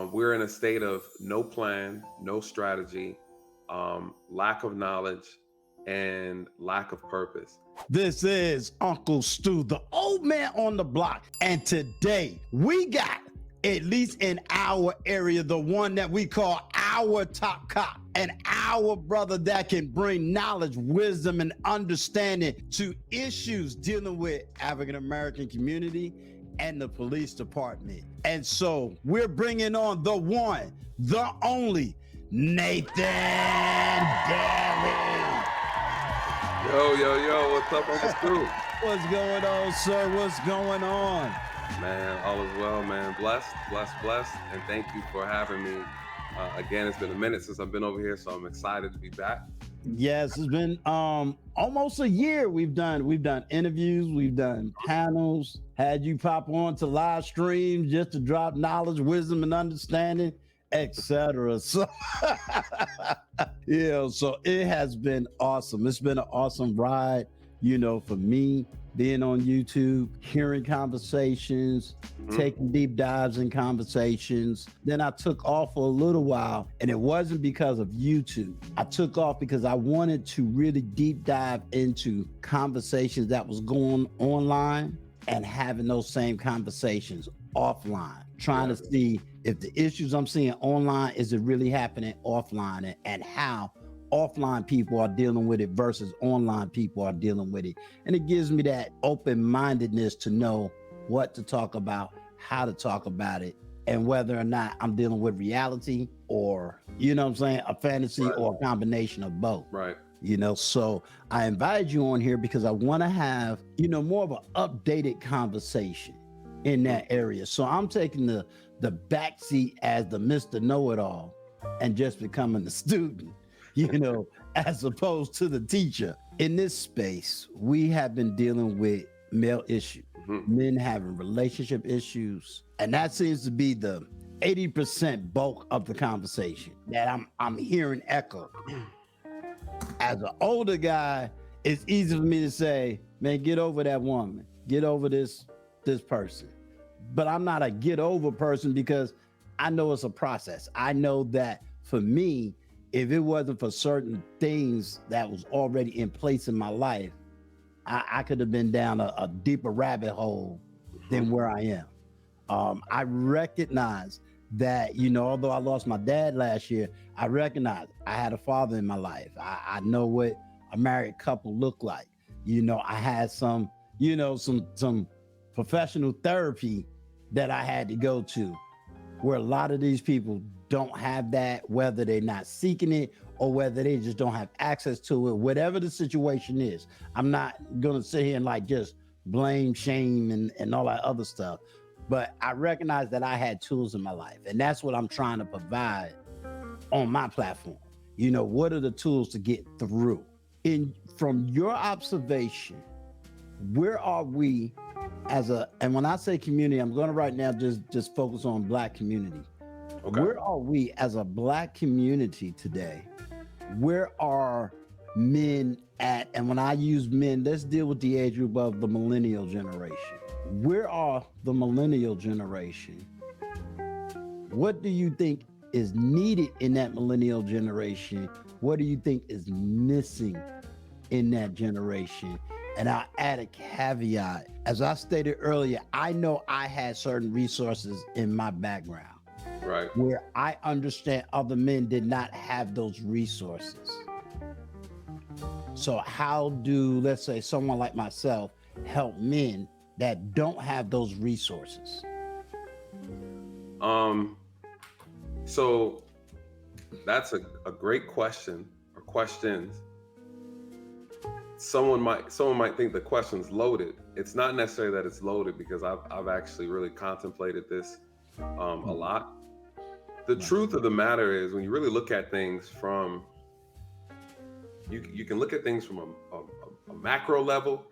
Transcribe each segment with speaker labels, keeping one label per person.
Speaker 1: We're in a state of no plan, no strategy, lack of knowledge, and lack of purpose.
Speaker 2: This is Uncle Stu, the old man on the block. And today we got, at least in our area, the one that we call our top cop and our brother that can bring knowledge, wisdom, and understanding to issues dealing with African American community and the police department. And so we're bringing on the one, the only, Nathan Daly.
Speaker 1: Yo, what's up, Uncle Stu?
Speaker 2: What's going on, sir? What's going on?
Speaker 1: Man, all is well, man. Blessed, and thank you for having me. Again, it's been a minute since I've been over here, so I'm excited to be back.
Speaker 2: Yes, it's been almost a year. We've done interviews, we've done panels, had you pop on to live streams just to drop knowledge, wisdom, and understanding, etc. So yeah, so it has been awesome. It's been an awesome ride, for me, being on YouTube, hearing conversations, taking deep dives in conversations. Then I took off for a little while, and it wasn't because of YouTube. I took off because I wanted to really deep dive into conversations that was going online and having those same conversations offline, trying to see if the issues I'm seeing online, is it really happening offline, and how offline people are dealing with it versus online people are dealing with it. And it gives me that open-mindedness to know what to talk about, how to talk about it, and whether or not I'm dealing with reality or, a fantasy or a combination of both.
Speaker 1: Right.
Speaker 2: So I invited you on here because I want to have, more of an updated conversation in that area. So I'm taking the backseat as the Mr. Know-It-All and just becoming the student, as opposed to the teacher. In this space, we have been dealing with male issues, men having relationship issues, and that seems to be the 80% bulk of the conversation that I'm hearing echo. As an older guy, it's easy for me to say, man, get over that woman, get over this person. But I'm not a get over person because I know it's a process. I know that for me, if it wasn't for certain things that was already in place in my life, I could have been down a deeper rabbit hole than where I am. I recognize that, although I lost my dad last year, I recognize I had a father in my life. I know what a married couple look like. I had some professional therapy that I had to go to, where a lot of these people don't have that, whether they're not seeking it or whether they just don't have access to it, whatever the situation is. I'm not gonna sit here and just blame, shame, and all that other stuff. But I recognize that I had tools in my life, and that's what I'm trying to provide on my platform. What are the tools to get through? From your observation, where are we and when I say community, I'm gonna right now just focus on Black community. Okay. Where are we as a Black community today? Where are men at? And when I use men, let's deal with the age group of the millennial generation. Where are the millennial generation? What do you think is needed in that millennial generation? What do you think is missing in that generation? And I'll add a caveat. As I stated earlier, I know I had certain resources in my background.
Speaker 1: Right.
Speaker 2: Where I understand other men did not have those resources. So how do, let's say, someone like myself help men that don't have those resources?
Speaker 1: So that's a great question, or questions. Someone might think the question's loaded. It's not necessarily that it's loaded, because I've actually really contemplated this a lot. The truth of the matter is, when you really look at things from, you can look at things from a macro level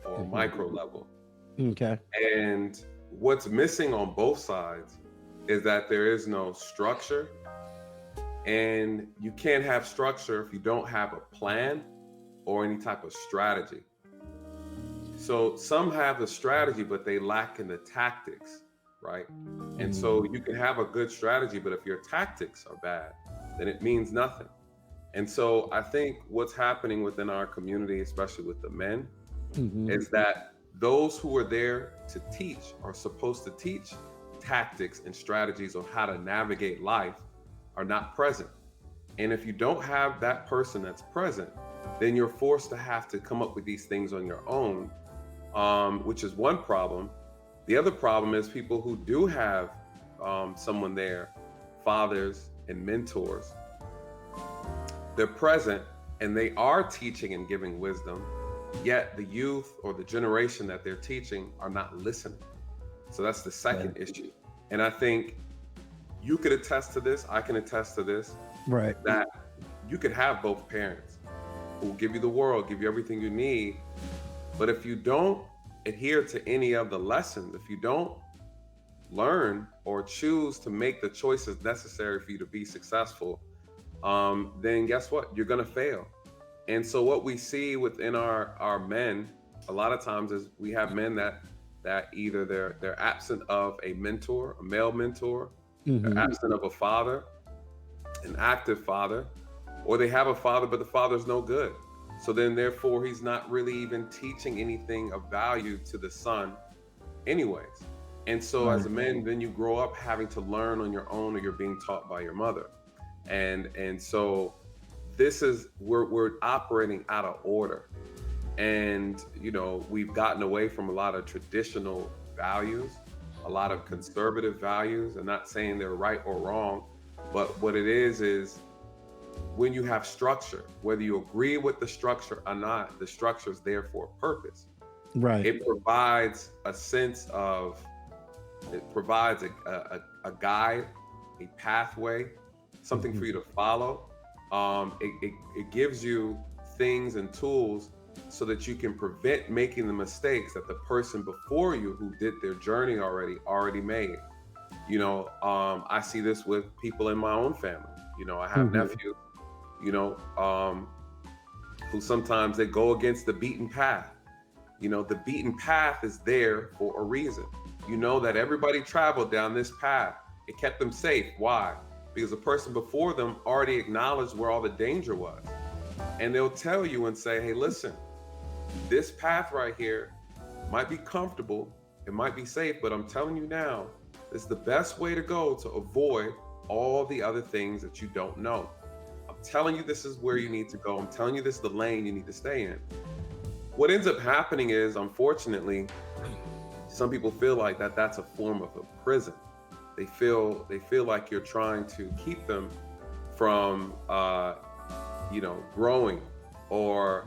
Speaker 1: or a micro level.
Speaker 2: Okay.
Speaker 1: And what's missing on both sides is that there is no structure, and you can't have structure if you don't have a plan or any type of strategy. So some have the strategy, but they lack in the tactics, right? And so you can have a good strategy, but if your tactics are bad, then it means nothing. And so I think what's happening within our community, especially with the men,
Speaker 2: Mm-hmm.
Speaker 1: is that those who are there to teach are supposed to teach tactics and strategies on how to navigate life are not present. And if you don't have that person that's present, then you're forced to have to come up with these things on your own, which is one problem. The other problem is people who do have someone there, fathers and mentors, they're present and they are teaching and giving wisdom, yet the youth or the generation that they're teaching are not listening. So that's the second issue. And I think you could attest to this, I can attest to this,
Speaker 2: Right.
Speaker 1: that you could have both parents who will give you the world, give you everything you need. But if you don't adhere to any of the lessons, if you don't learn or choose to make the choices necessary for you to be successful, then guess what? You're going to fail. And so what we see within our men a lot of times is we have men that either they're absent of a mentor, a male mentor, they're absent of a father, an active father, or they have a father, but the father's no good. So then therefore he's not really even teaching anything of value to the son anyways. And so as a man, then you grow up having to learn on your own, or you're being taught by your mother. And so this is, we're operating out of order. And, you know, we've gotten away from a lot of traditional values, a lot of conservative values. I'm not saying they're right or wrong, but what it is when you have structure, whether you agree with the structure or not, the structure is there for a purpose.
Speaker 2: Right.
Speaker 1: It provides a sense of, it provides a guide, a pathway, something for you to follow. It gives you things and tools so that you can prevent making the mistakes that the person before you who did their journey already made. You know, I see this with people in my own family. You know, I have nephews, you know, who sometimes they go against the beaten path. You know, the beaten path is there for a reason. You know that everybody traveled down this path. It kept them safe. Why? Because the person before them already acknowledged where all the danger was. And they'll tell you and say, hey, listen, this path right here might be comfortable, it might be safe, but I'm telling you now, it's the best way to go to avoid all the other things that you don't know. I'm telling you, this is where you need to go. I'm telling you, this is the lane you need to stay in. What ends up happening is, unfortunately, some people feel like that's a form of a prison. They feel like you're trying to keep them from, you know, growing or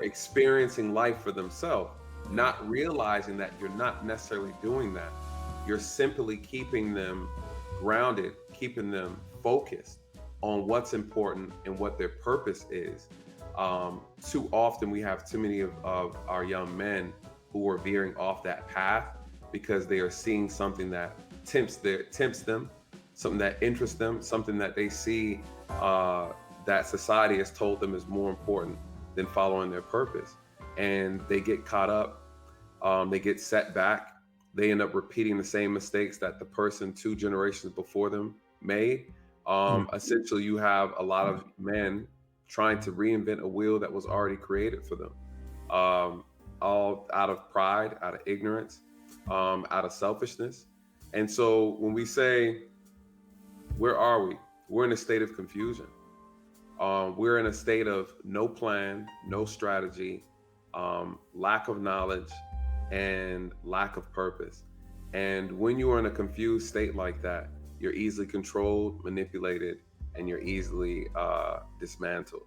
Speaker 1: experiencing life for themselves, not realizing that you're not necessarily doing that. You're simply keeping them grounded, keeping them focused on what's important and what their purpose is. Too often we have too many of our young men who are veering off that path because they are seeing something that tempts them, something that interests them, something that they see that society has told them is more important than following their purpose. And they get caught up, they get set back, they end up repeating the same mistakes that the person 2 generations before them made. Essentially, you have a lot of men trying to reinvent a wheel that was already created for them, all out of pride, out of ignorance, out of selfishness. And so when we say, where are we? We're in a state of confusion. We're in a state of no plan, no strategy, lack of knowledge, and lack of purpose. And when you are in a confused state like that, you're easily controlled, manipulated, and you're easily dismantled.